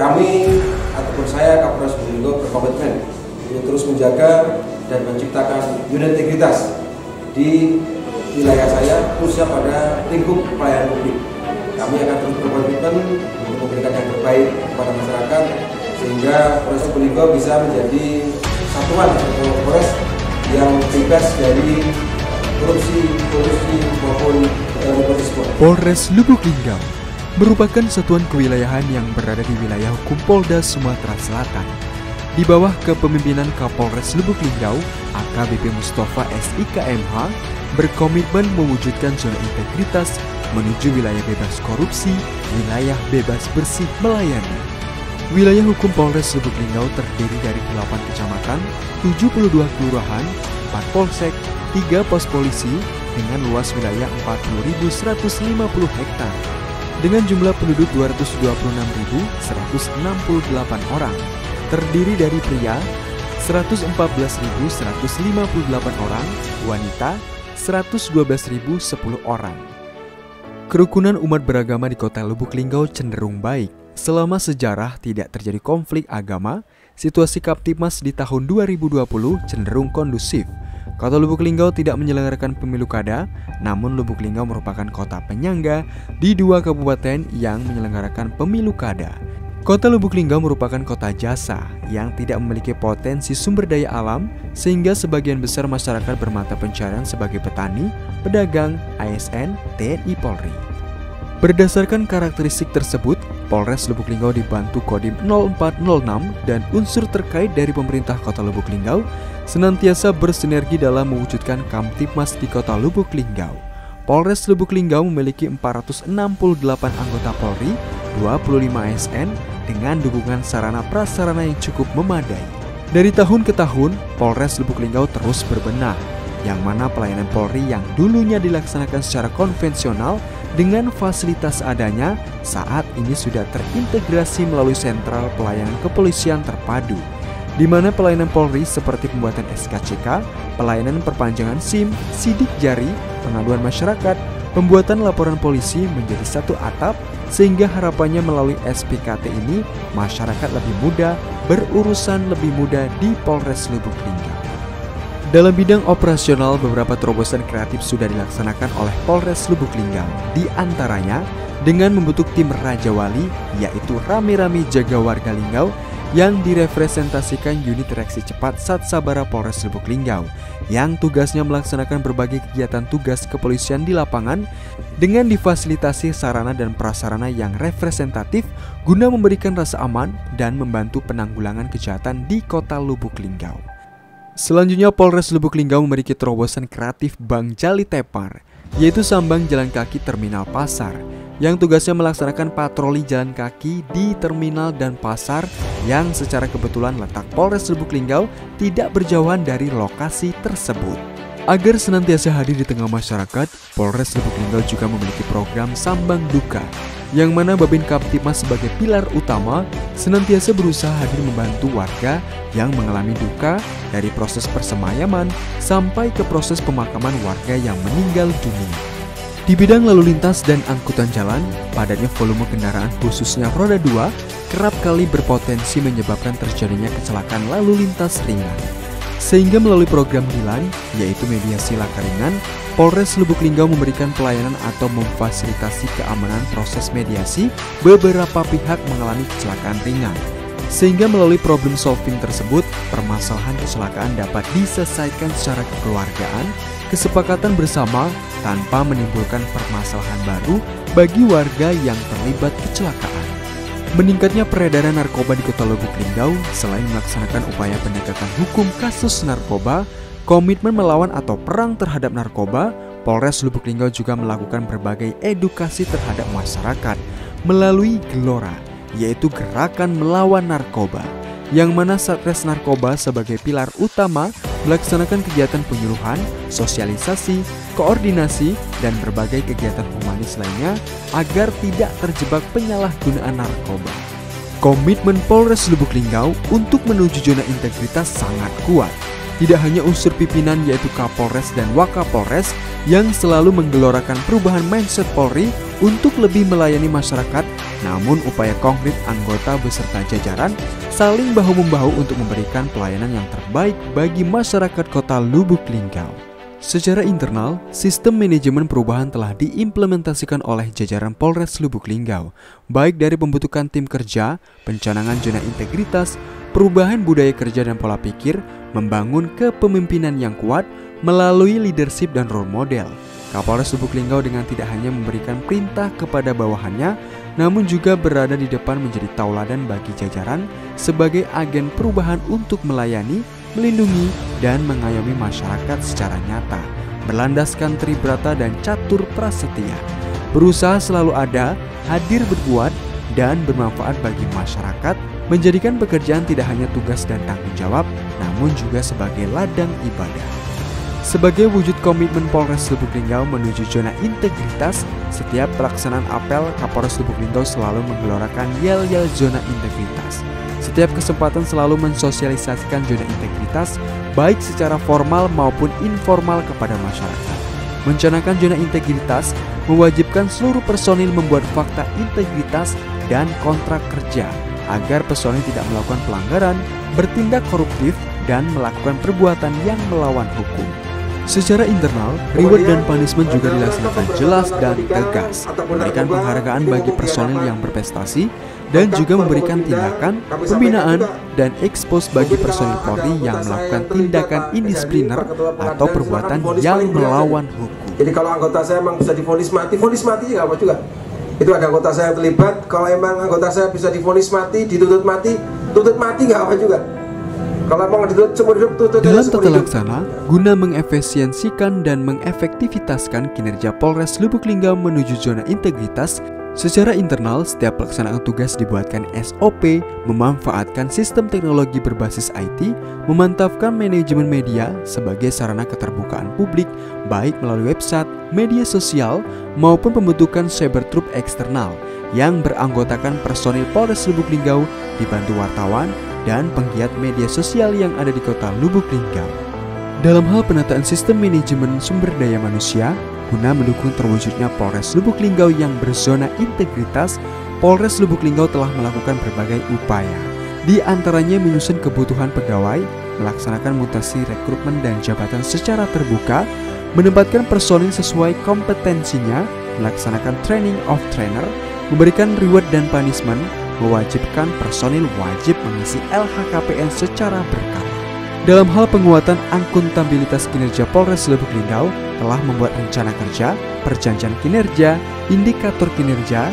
Kami ataupun saya Kapolres Lubuk Linggau berkomitmen untuk terus menjaga dan menciptakan unit integritas di wilayah saya, khususnya pada lingkup pelayanan publik. Kami akan terus berkomitmen untuk memberikan yang terbaik kepada masyarakat sehingga Polres Lubuk Linggau bisa menjadi satuan atau Polres yang bebas dari korupsi maupun nepotisme. Polres Lubuk Linggau merupakan satuan kewilayahan yang berada di wilayah hukum Polda Sumatera Selatan. Di bawah kepemimpinan Kapolres Lubuk Linggau, AKBP Mustafa SIKMH berkomitmen mewujudkan zona integritas menuju wilayah bebas korupsi, wilayah bebas bersih melayani. Wilayah hukum Polres Lubuk Linggau terdiri dari 8 kecamatan, 72 kelurahan, 4 polsek, 3 pos polisi dengan luas wilayah 40.150 hektar dengan jumlah penduduk 226.168 orang, terdiri dari pria 114.158 orang, wanita 112.010 orang. Kerukunan umat beragama di Kota Lubuk Linggau cenderung baik. Selama sejarah tidak terjadi konflik agama, situasi Kaptipmas di tahun 2020 cenderung kondusif. Kota Lubuk Linggau tidak menyelenggarakan pemilu kada, namun Lubuk Linggau merupakan kota penyangga di 2 kabupaten yang menyelenggarakan pemilu kada. Kota Lubuk Linggau merupakan kota jasa yang tidak memiliki potensi sumber daya alam sehingga sebagian besar masyarakat bermata pencarian sebagai petani, pedagang, ASN, TNI Polri. Berdasarkan karakteristik tersebut, Polres Lubuk Linggau dibantu Kodim 0406 dan unsur terkait dari pemerintah Kota Lubuk Linggau senantiasa bersinergi dalam mewujudkan Kamtipmas di Kota Lubuk Linggau. Polres Lubuk Linggau memiliki 468 anggota Polri, 25 ASN dengan dukungan sarana prasarana yang cukup memadai. Dari tahun ke tahun, Polres Lubuk Linggau terus berbenah, yang mana pelayanan Polri yang dulunya dilaksanakan secara konvensional dengan fasilitas adanya saat ini sudah terintegrasi melalui sentral pelayanan kepolisian terpadu, di mana pelayanan Polri seperti pembuatan SKCK, pelayanan perpanjangan SIM, sidik jari, pengaduan masyarakat, pembuatan laporan polisi menjadi satu atap, sehingga harapannya melalui SPKT ini masyarakat lebih mudah berurusan lebih mudah di Polres Lubuk Linggau. Dalam bidang operasional, beberapa terobosan kreatif sudah dilaksanakan oleh Polres Lubuk Linggau. Di antaranya dengan membentuk tim Raja Wali, yaitu Rame-Rame Jaga Warga Linggau, yang direpresentasikan unit reaksi cepat Satsabara Polres Lubuk Linggau, yang tugasnya melaksanakan berbagai kegiatan tugas kepolisian di lapangan dengan difasilitasi sarana dan prasarana yang representatif guna memberikan rasa aman dan membantu penanggulangan kejahatan di Kota Lubuk Linggau. Selanjutnya, Polres Lubuk Linggau memiliki terobosan kreatif Bang Jali Tepar, yaitu Sambang Jalan Kaki Terminal Pasar, yang tugasnya melaksanakan patroli jalan kaki di terminal dan pasar yang secara kebetulan letak Polres Lubuk Linggau tidak berjauhan dari lokasi tersebut. Agar senantiasa hadir di tengah masyarakat, Polres Lubuk Linggau juga memiliki program Sambang Duka, yang mana Babin Kaptipmas sebagai pilar utama senantiasa berusaha hadir membantu warga yang mengalami duka dari proses persemayaman sampai ke proses pemakaman warga yang meninggal dunia. Di bidang lalu lintas dan angkutan jalan, padatnya volume kendaraan khususnya roda 2 kerap kali berpotensi menyebabkan terjadinya kecelakaan lalu lintas ringan. Sehingga melalui program DILAN, yaitu mediasi laka ringan, Polres Lubuk Linggau memberikan pelayanan atau memfasilitasi keamanan proses mediasi beberapa pihak mengalami kecelakaan ringan. Sehingga melalui problem solving tersebut, permasalahan kecelakaan dapat diselesaikan secara kekeluargaan, kesepakatan bersama tanpa menimbulkan permasalahan baru bagi warga yang terlibat kecelakaan. Meningkatnya peredaran narkoba di Kota Lubuk Linggau selain melaksanakan upaya penegakan hukum kasus narkoba, komitmen melawan atau perang terhadap narkoba, Polres Lubuk Linggau juga melakukan berbagai edukasi terhadap masyarakat melalui Gelora, yaitu Gerakan Melawan Narkoba, yang mana Satres Narkoba sebagai pilar utama melaksanakan kegiatan penyuluhan, sosialisasi, koordinasi, dan berbagai kegiatan humanis lainnya agar tidak terjebak penyalahgunaan narkoba. Komitmen Polres Lubuk Linggau untuk menuju zona integritas sangat kuat. Tidak hanya unsur pimpinan yaitu Kapolres dan Wakapolres yang selalu menggelorakan perubahan mindset Polri untuk lebih melayani masyarakat, namun upaya konkret anggota beserta jajaran saling bahu-membahu untuk memberikan pelayanan yang terbaik bagi masyarakat Kota Lubuk Linggau. Secara internal, sistem manajemen perubahan telah diimplementasikan oleh jajaran Polres Lubuk Linggau, baik dari pembentukan tim kerja, pencanangan zona integritas, perubahan budaya kerja dan pola pikir, membangun kepemimpinan yang kuat melalui leadership dan role model. Kapolres Lubuk Linggau dengan tidak hanya memberikan perintah kepada bawahannya, namun juga berada di depan menjadi tauladan bagi jajaran sebagai agen perubahan untuk melayani, melindungi, dan mengayomi masyarakat secara nyata, berlandaskan tribrata dan catur prasetya, berusaha selalu ada, hadir berbuat, dan bermanfaat bagi masyarakat, menjadikan pekerjaan tidak hanya tugas dan tanggung jawab, namun juga sebagai ladang ibadah. Sebagai wujud komitmen Polres Lubuk Linggau menuju zona integritas, setiap pelaksanaan apel Kapolres Lubuk Linggau selalu menggelorakan yel-yel zona integritas. Setiap kesempatan selalu mensosialisasikan zona integritas, baik secara formal maupun informal kepada masyarakat. Mencanangkan zona integritas mewajibkan seluruh personil membuat fakta integritas dan kontrak kerja, agar personil tidak melakukan pelanggaran, bertindak koruptif, dan melakukan perbuatan yang melawan hukum. Secara internal, reward dan punishment juga dilaksanakan jelas dan tegas, memberikan penghargaan bagi personil yang berprestasi, dan juga memberikan tindakan, pembinaan, dan ekspos bagi personil Polri yang melakukan tindakan indisipliner atau perbuatan yang melawan hukum. Jadi kalau anggota saya memang bisa divonis mati juga apa juga. Itu ada anggota saya yang terlibat, kalau emang anggota saya bisa divonis mati, dituntut mati nggak apa juga. Kalau emang dituntut seumur hidup, dalam tata laksana, guna mengefisiensikan dan mengefektivitaskan kinerja Polres Lubuk Linggau menuju zona integritas, secara internal setiap pelaksanaan tugas dibuatkan SOP, memanfaatkan sistem teknologi berbasis IT, memantapkan manajemen media sebagai sarana keterbukaan publik, baik melalui website, media sosial, maupun pembentukan cyber troop eksternal yang beranggotakan personil Polres Lubuk Linggau dibantu wartawan dan penggiat media sosial yang ada di Kota Lubuk Linggau. Dalam hal penataan sistem manajemen sumber daya manusia, guna mendukung terwujudnya Polres Lubuk Linggau yang berzona integritas, Polres Lubuk Linggau telah melakukan berbagai upaya. Di antaranya menyusun kebutuhan pegawai, melaksanakan mutasi rekrutmen dan jabatan secara terbuka, menempatkan personil sesuai kompetensinya, melaksanakan training of trainer, memberikan reward dan punishment, mewajibkan personil wajib mengisi LHKPN secara berkala. Dalam hal penguatan akuntabilitas kinerja Polres Lubuk Linggau telah membuat rencana kerja, perjanjian kinerja, indikator kinerja,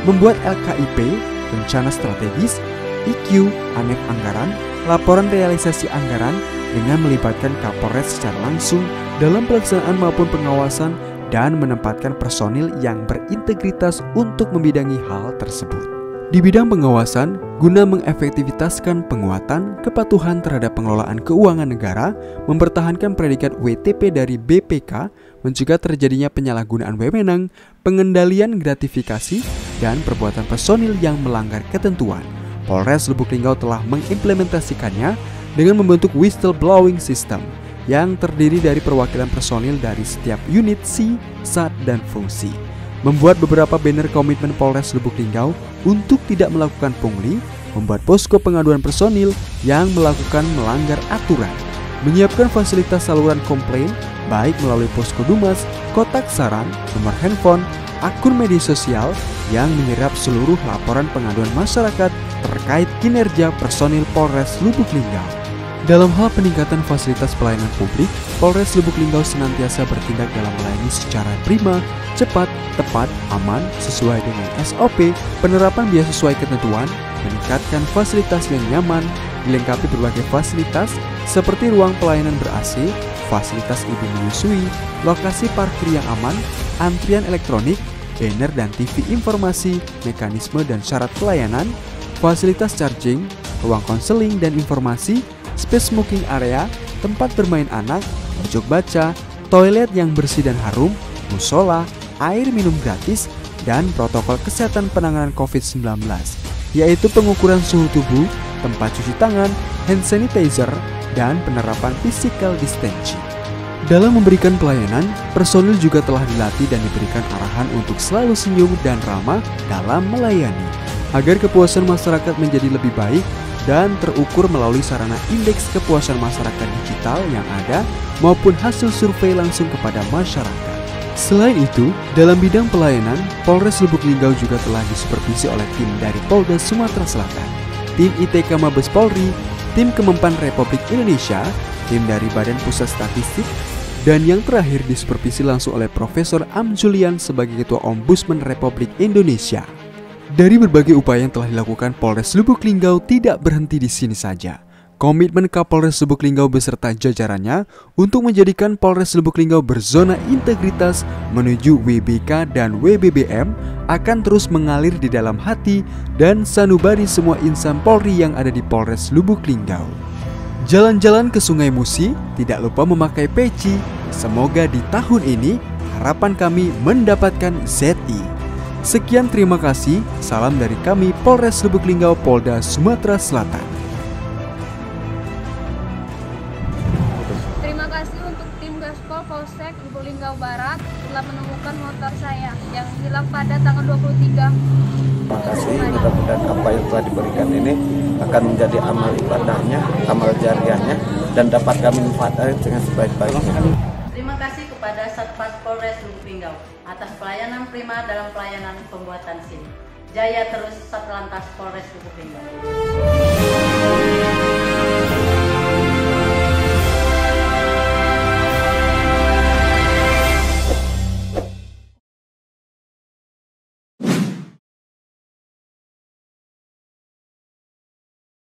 membuat LKIP, rencana strategis, IQ, ANEF anggaran, laporan realisasi anggaran dengan melibatkan Kapolres secara langsung dalam pelaksanaan maupun pengawasan dan menempatkan personil yang berintegritas untuk membidangi hal tersebut. Di bidang pengawasan, guna mengefektivitaskan penguatan kepatuhan terhadap pengelolaan keuangan negara, mempertahankan predikat WTP dari BPK, mencegah terjadinya penyalahgunaan wewenang, pengendalian gratifikasi, dan perbuatan personil yang melanggar ketentuan. Polres Lubuk Linggau telah mengimplementasikannya dengan membentuk whistleblowing system yang terdiri dari perwakilan personil dari setiap unit C, SAT, dan fungsi. Membuat beberapa banner komitmen Polres Lubuk Linggau untuk tidak melakukan pungli, membuat posko pengaduan personil yang melakukan melanggar aturan, menyiapkan fasilitas saluran komplain baik melalui posko Dumas, kotak saran, nomor handphone, akun media sosial yang menyerap seluruh laporan pengaduan masyarakat terkait kinerja personil Polres Lubuk Linggau. Dalam hal peningkatan fasilitas pelayanan publik, Polres Lubuk Linggau senantiasa bertindak dalam melayani secara prima, cepat, tepat, aman, sesuai dengan SOP, penerapan biaya sesuai ketentuan, meningkatkan fasilitas yang nyaman, dilengkapi berbagai fasilitas seperti ruang pelayanan ber-AC, fasilitas ibu menyusui, lokasi parkir yang aman, antrian elektronik, banner dan TV informasi, mekanisme dan syarat pelayanan, fasilitas charging, ruang konseling dan informasi, space smoking area, tempat bermain anak, pojok baca, toilet yang bersih dan harum, musola, air minum gratis, dan protokol kesehatan penanganan COVID-19, yaitu pengukuran suhu tubuh, tempat cuci tangan, hand sanitizer, dan penerapan physical distancing. Dalam memberikan pelayanan, personil juga telah dilatih dan diberikan arahan untuk selalu senyum dan ramah dalam melayani, agar kepuasan masyarakat menjadi lebih baik dan terukur melalui sarana indeks kepuasan masyarakat digital yang ada maupun hasil survei langsung kepada masyarakat. Selain itu, dalam bidang pelayanan, Polres Lubuk Linggau juga telah disupervisi oleh tim dari Polda Sumatera Selatan, tim ITK Mabes Polri, tim Kemenpan Republik Indonesia, tim dari Badan Pusat Statistik, dan yang terakhir disupervisi langsung oleh Profesor Am Julian sebagai Ketua Ombudsman Republik Indonesia. Dari berbagai upaya yang telah dilakukan, Polres Lubuk Linggau tidak berhenti di sini saja. Komitmen Kapolres Lubuk Linggau beserta jajarannya untuk menjadikan Polres Lubuk Linggau berzona integritas menuju WBK dan WBBM akan terus mengalir di dalam hati dan sanubari semua insan Polri yang ada di Polres Lubuk Linggau. Jalan-jalan ke Sungai Musi, tidak lupa memakai peci. Semoga di tahun ini harapan kami mendapatkan ZI. Sekian, terima kasih. Salam dari kami Polres Lubuk Linggau, Polda Sumatera Selatan. Terima kasih untuk tim Gaspol Polsek Lubuk Linggau Barat telah menemukan motor saya yang hilang pada tanggal 23. Terima kasih, mudah-mudahan apa yang telah diberikan ini akan menjadi amal ibadahnya, amal jariahnya, dan dapat kami manfaatkan dengan sebaik-baiknya. Terima kasih kepada Satpas Polres Lubuk Linggau atas pelayanan prima dalam pelayanan pembuatan SIM. Jaya terus Satlantas Polres Lubuk Linggau.